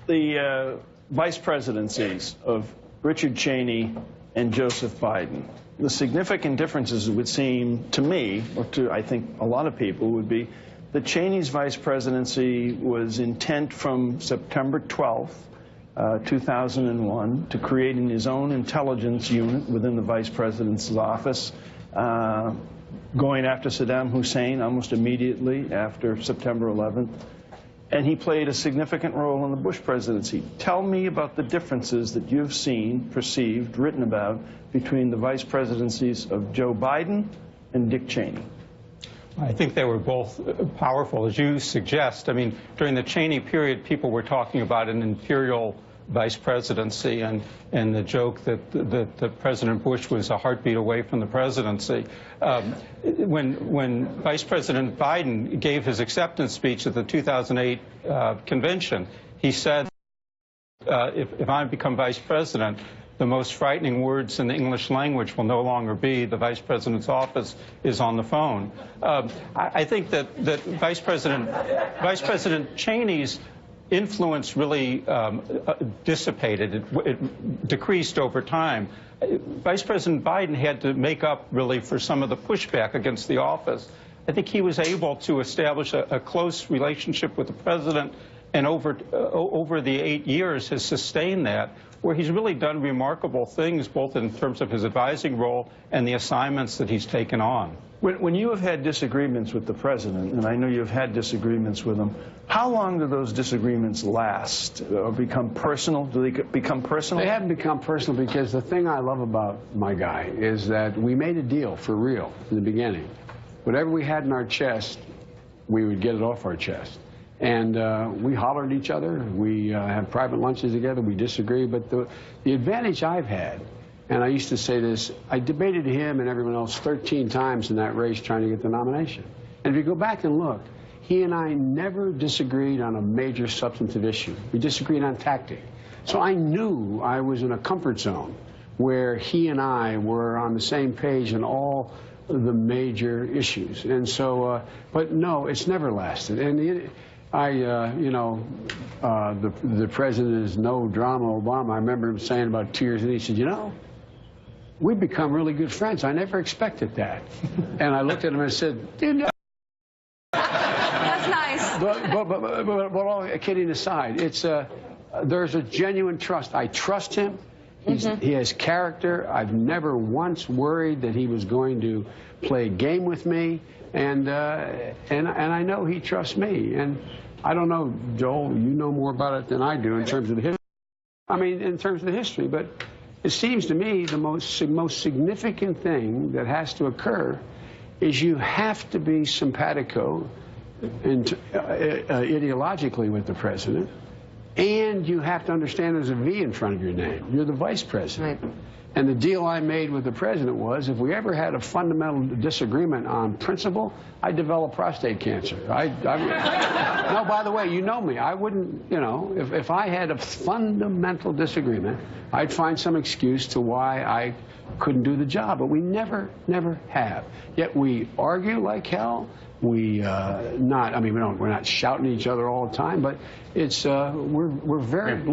the vice presidencies of Richard Cheney and Joseph Biden, the significant differences, it would seem to me, or to I think a lot of people, would be that Cheney's vice presidency was intent from September 12th, 2001, to creating his own intelligence unit within the vice president's office, going after Saddam Hussein almost immediately after September 11th. And he played a significant role in the Bush presidency. Tell me about the differences that you've seen, perceived, written about between the vice presidencies of Joe Biden and Dick Cheney. I think they were both powerful, as you suggest. I mean, during the Cheney period, people were talking about an imperial vice presidency and the joke that President Bush was a heartbeat away from the presidency. When Vice President Biden gave his acceptance speech at the 2008 convention, he said, if I become vice president, the most frightening words in the English language will no longer be the vice president's office is on the phone. I think that Vice President Cheney's influence really dissipated. It decreased over time. Vice President Biden had to make up really for some of the pushback against the office. I think he was able to establish a close relationship with the president, and over the 8 years has sustained that, where he's really done remarkable things, both in terms of his advising role and the assignments that he's taken on. When you have had disagreements with the president, and I know you've had disagreements with him, how long do those disagreements last or become personal? Do they become personal? They haven't become personal, because the thing I love about my guy is that we made a deal for real in the beginning. Whatever we had in our chest, we would get it off our chest. And we hollered at each other. We have private lunches together. We disagree. But the advantage I've had, and I used to say this, I debated him and everyone else 13 times in that race trying to get the nomination. And if you go back and look, he and I never disagreed on a major substantive issue. We disagreed on tactic. So I knew I was in a comfort zone where he and I were on the same page in all the major issues. And so, but no, it's never lasted. And the president is no drama Obama. I remember him saying about 2 years in, he said, you know, we've become really good friends. I never expected that. And I looked at him and said, dude, no. That's nice. But all kidding aside, there's a genuine trust. I trust him. He has character. I've never once worried that he was going to play a game with me. And I know he trusts me. And I don't know, Joel, you know more about it than I do in terms of the history. I mean, in terms of the history. But it seems to me the most significant thing that has to occur is you have to be simpatico ideologically with the president, and you have to understand there's a V in front of your name. You're the vice president. Right. And the deal I made with the president was, if we ever had a fundamental disagreement on principle, I'd develop prostate cancer. No, by the way, you know me. I wouldn't, you know, if I had a fundamental disagreement, I'd find some excuse to why I couldn't do the job. But we never have. Yet we argue like hell. I mean, we're not shouting at each other all the time, but it's, we're very blunt.